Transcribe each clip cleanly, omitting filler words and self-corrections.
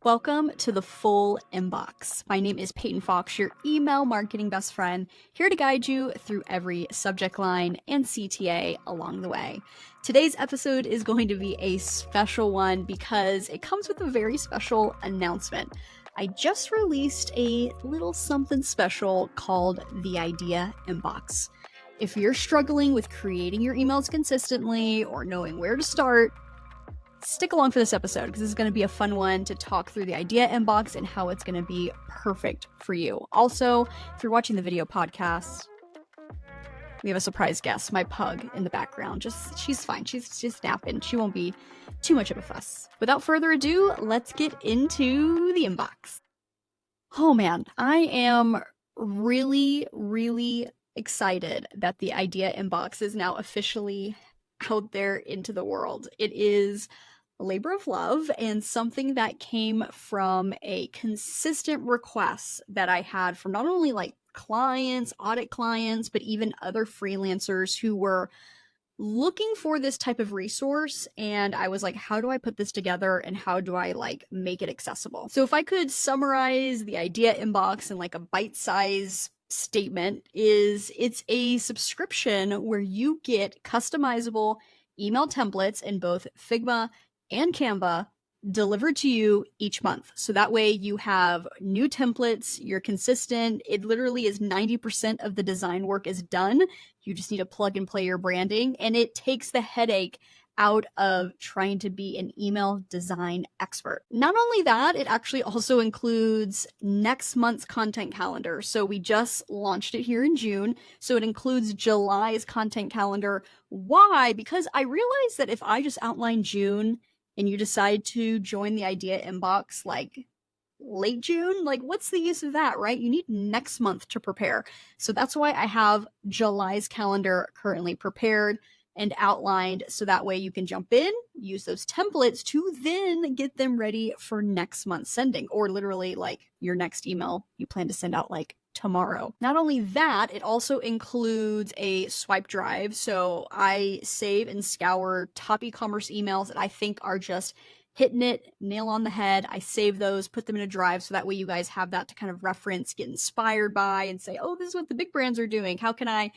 Welcome to the Full Inbox. My name is Peyton Fox, your email marketing best friend, here to guide you through every subject line and CTA along the way. Today's episode is going to be a special one because it comes with a very special announcement. I just released a little something special called the Idea Inbox. If you're struggling with creating your emails consistently or knowing where to start, stick along for this episode because this is going to be a fun one to talk through the Idea Inbox and how it's going to be perfect for you. Also, if you're watching the video podcast, we have a surprise guest, my pug in the background. She's fine. She's just napping. She won't be too much of a fuss. Without further ado, let's get into the inbox. Oh man, I am really, really excited that the Idea Inbox is now officially out there into the world. It is a labor of love and something that came from a consistent request that I had from not only like clients, audit clients, but even other freelancers who were looking for this type of resource. And I was like, how do I put this together and how do I like make it accessible? So if I could summarize the Idea Inbox in like a bite-size statement, it's a subscription where you get customizable email templates in both Figma and Canva delivered to you each month. So that way you have new templates, you're consistent. It literally is 90% of the design work is done. You just need to plug and play your branding, and it takes the headache out of trying to be an email design expert. Not only that, it actually also includes next month's content calendar. So we just launched it here in June. So it includes July's content calendar. Why? Because I realized that if I just outline June and you decide to join the Idea Inbox like late June, like what's the use of that, right? You need next month to prepare. So that's why I have July's calendar currently prepared and outlined, so that way you can jump in, use those templates to then get them ready for next month's sending, or literally like your next email you plan to send out like tomorrow. Not only that, it also includes a swipe drive. So I save and scour top e-commerce emails that I think are just hitting it nail on the head. I save those, put them in a drive, so that way you guys have that to kind of reference, get inspired by, and say, oh, this is what the big brands are doing. How can I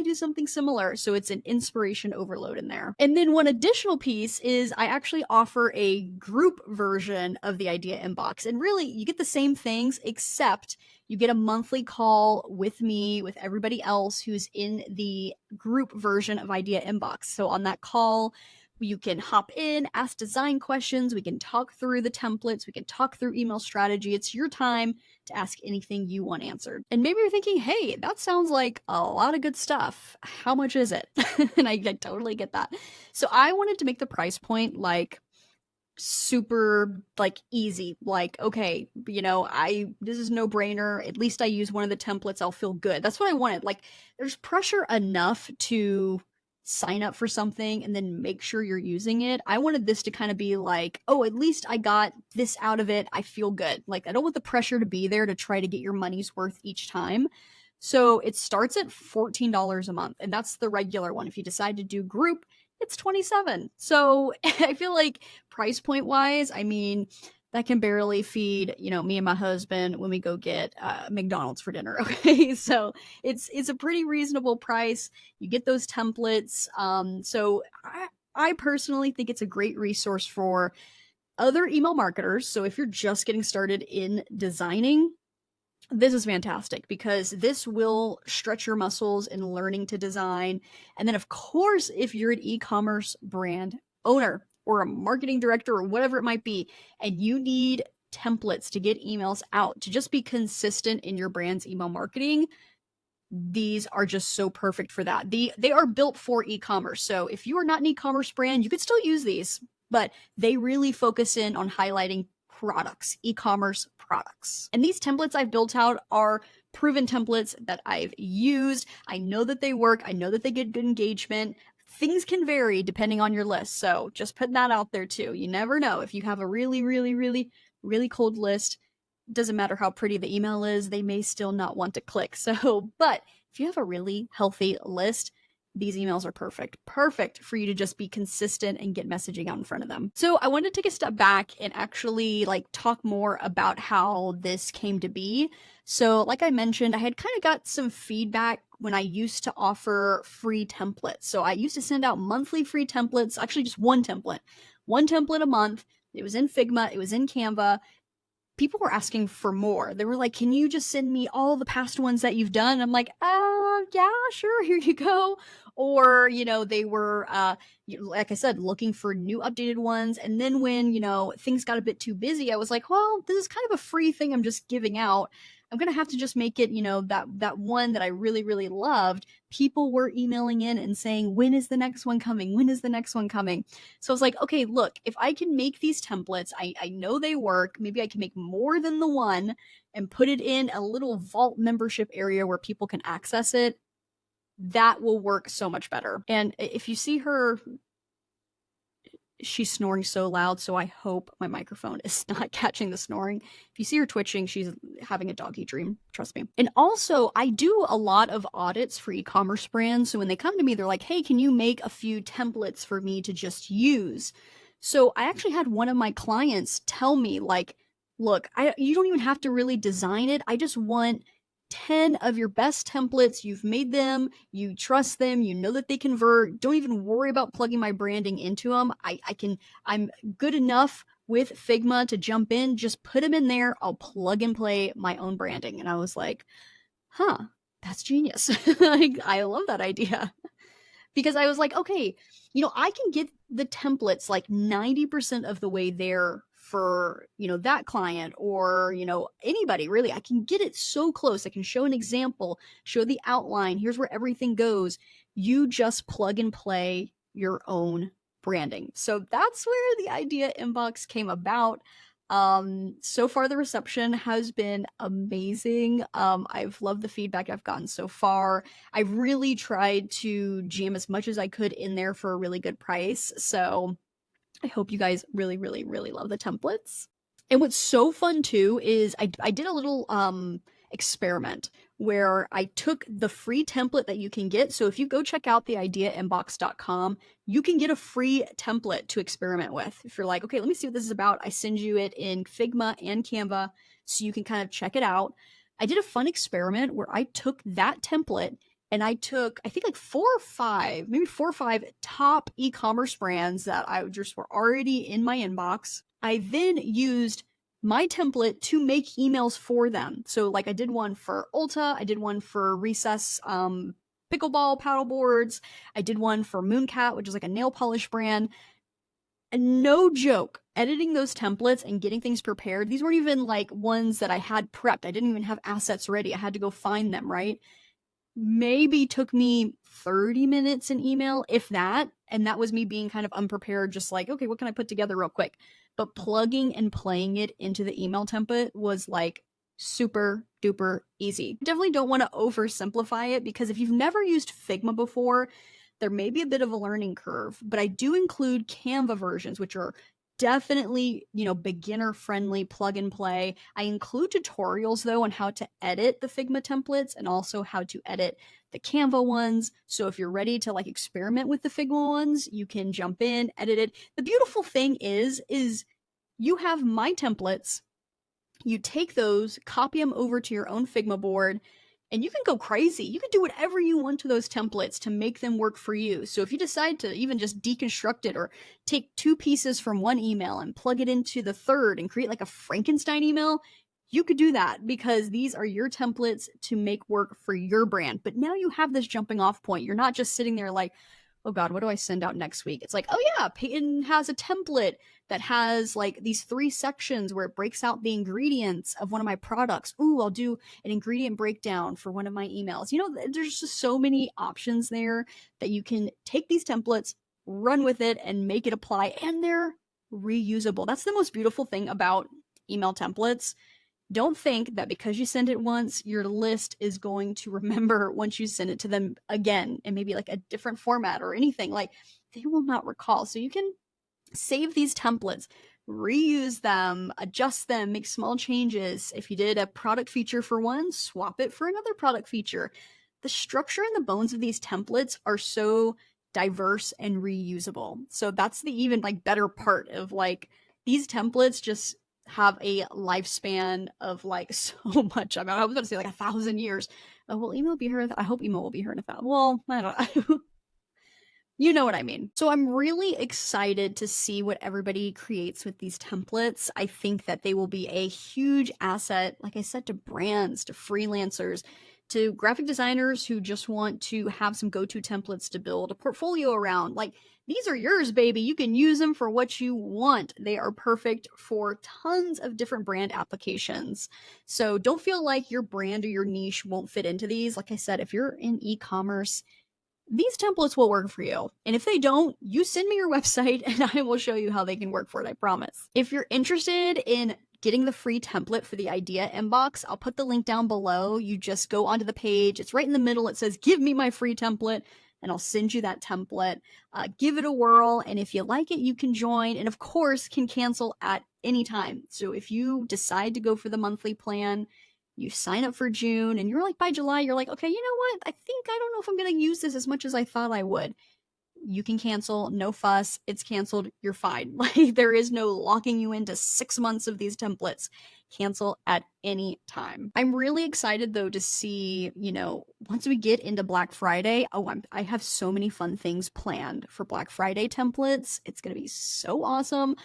do something similar? So it's an inspiration overload in there. And then one additional piece is I actually offer a group version of the Idea Inbox. And really, you get the same things, except you get a monthly call with me, with everybody else who's in the group version of Idea Inbox. So on that call, you can hop in, ask design questions, we can talk through the templates, we can talk through email strategy. It's your time to ask anything you want answered. And maybe you're thinking, hey, that sounds like a lot of good stuff. How much is it? And I totally get that. So I wanted to make the price point like super like easy, like, okay, this is no brainer. At least I use one of the templates, I'll feel good. That's what I wanted. Like, there's pressure enough to sign up for something and then make sure you're using it. I wanted this to kind of be like, oh, at least I got this out of it, I feel good. Like, I don't want the pressure to be there to try to get your money's worth each time. So it starts at $14 a month, and that's the regular one. If you decide to do group, it's $27. So I feel like price point wise, I mean, that can barely feed, me and my husband when we go get McDonald's for dinner. Okay. So it's a pretty reasonable price. You get those templates. So I personally think it's a great resource for other email marketers. So if you're just getting started in designing, this is fantastic because this will stretch your muscles in learning to design. And then, of course, if you're an e-commerce brand owner or a marketing director or whatever it might be, and you need templates to get emails out, to just be consistent in your brand's email marketing, these are just so perfect for that. They are built for e-commerce. So if you are not an e-commerce brand, you could still use these, but they really focus in on highlighting products, e-commerce products. And these templates I've built out are proven templates that I've used. I know that they work. I know that they get good engagement. Things can vary depending on your list. So just putting that out there too. You never know. If you have a really, really, really, really cold list, doesn't matter how pretty the email is, they may still not want to click. So, but if you have a really healthy list, these emails are perfect for you to just be consistent and get messaging out in front of them. So I wanted to take a step back and actually like talk more about how this came to be. So like I mentioned, I had kind of got some feedback when I used to offer free templates. So I used to send out monthly free templates, actually just one template a month. It was in Figma, it was in Canva. People were asking for more. They were like, can you just send me all the past ones that you've done? I'm like, yeah, sure, here you go. Or, they were, like I said, looking for new updated ones. And then when, things got a bit too busy, I was like, well, this is kind of a free thing I'm just giving out. I'm going to have to just make it, that one that I really, really loved. People were emailing in and saying, when is the next one coming? When is the next one coming? So I was like, okay, look, if I can make these templates, I know they work. Maybe I can make more than the one and put it in a little vault membership area where people can access it. That will work so much better. And if you see her, she's snoring so loud, so I hope my microphone is not catching the snoring. If you see her twitching, she's having a doggy dream, trust me. And also, I do a lot of audits for e-commerce brands, so when they come to me, they're like, hey, can you make a few templates for me to just use? So I actually had one of my clients tell me, like, look, you don't even have to really design it. I just want 10 of your best templates. You've made them, you trust them, you know that they convert. Don't even worry about plugging my branding into them. I'm good enough with Figma to jump in, just put them in there. I'll plug and play my own branding. And I was like, huh, that's genius. I love that idea. Because I was like, okay, I can get the templates like 90% of the way there for, that client or, anybody really. I can get it so close. I can show an example, show the outline. Here's where everything goes. You just plug and play your own branding. So that's where the idea inbox came about. So far the reception has been amazing. I've loved the feedback I've gotten so far. I really tried to jam as much as I could in there for a really good price. So I hope you guys really, really, really love the templates. And what's so fun too is I did a little experiment where I took the free template that you can get. So if you go check out theideainbox.com, you can get a free template to experiment with. If you're like, okay, let me see what this is about, I send you it in Figma and Canva so you can kind of check it out. I did a fun experiment where I took that template and I took, I think like 4 or 5 top e-commerce brands that I just were already in my inbox. I then used my template to make emails for them. So like I did one for Ulta, I did one for Recess pickleball paddle boards, I did one for Mooncat, which is like a nail polish brand. And no joke, editing those templates and getting things prepared, these weren't even like ones that I had prepped. I didn't even have assets ready. I had to go find them, right? Maybe took me 30 minutes in email, if that. And that was me being kind of unprepared, just like, okay, what can I put together real quick? But plugging and playing it into the email template was like super duper easy. Definitely don't want to oversimplify it because if you've never used Figma before, there may be a bit of a learning curve, but I do include Canva versions, which are definitely, beginner friendly, plug and play. I include tutorials though on how to edit the Figma templates and also how to edit the Canva ones. So if you're ready to like experiment with the Figma ones, you can jump in, edit it. The beautiful thing is you have my templates, you take those, copy them over to your own Figma board, and you can go crazy. You can do whatever you want to those templates to make them work for you. So if you decide to even just deconstruct it or take 2 pieces from one email and plug it into the third and create like a Frankenstein email, you could do that because these are your templates to make work for your brand. But now you have this jumping off point. You're not just sitting there like, oh God, what do I send out next week? It's like, oh yeah, Peyton has a template that has like these 3 sections where it breaks out the ingredients of one of my products. Ooh, I'll do an ingredient breakdown for one of my emails. There's just so many options there that you can take these templates, run with it, and make it apply, and they're reusable. That's the most beautiful thing about email templates. Don't think that because you send it once, your list is going to remember once you send it to them again and maybe like a different format or anything. Like they will not recall. So you can save these templates, reuse them, adjust them, make small changes. If you did a product feature for one, swap it for another product feature. the structure and the bones of these templates are so diverse and reusable. So that's the even like better part of like these templates just have a lifespan of like so much. I mean, I was going to say like 1,000 years. Will email be here? I hope email will be here in 1,000. Well, I don't know. You know what I mean. So I'm really excited to see what everybody creates with these templates. I think that they will be a huge asset, like I said, to brands, to freelancers, to graphic designers who just want to have some go-to templates to build a portfolio around. Like, these are yours, baby. You can use them for what you want. They are perfect for tons of different brand applications. So don't feel like your brand or your niche won't fit into these. Like I said, if you're in e-commerce, these templates will work for you. And if they don't, you send me your website and I will show you how they can work for it, I promise. If you're interested in getting the free template for the idea inbox, I'll put the link down below. You just go onto the page. It's right in the middle. It says, give me my free template, and I'll send you that template. Give it a whirl. And if you like it, you can join, and of course can cancel at any time. So if you decide to go for the monthly plan, you sign up for June and you're like, by July, you're like, okay, you know what? I don't know if I'm going to use this as much as I thought I would. You can cancel, no fuss. It's canceled. You're fine. Like, there is no locking you into 6 months of these templates. Cancel at any time. I'm really excited though to see, once we get into Black Friday, I have so many fun things planned for Black Friday templates. It's going to be so awesome.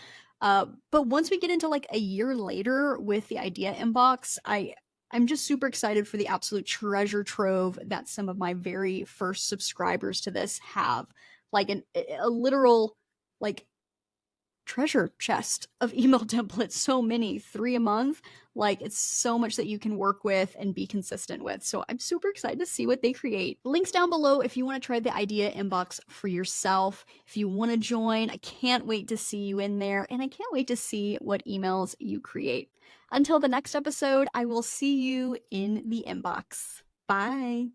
But once we get into like a year later with the idea inbox, I'm just super excited for the absolute treasure trove that some of my very first subscribers to this have. Like a literal like treasure chest of email templates, so many, 3 a month. Like, it's so much that you can work with and be consistent with. So I'm super excited to see what they create. Links down below if you want to try the idea inbox for yourself. If you want to join, I can't wait to see you in there, and I can't wait to see what emails you create. Until the next episode, I will see you in the inbox. Bye.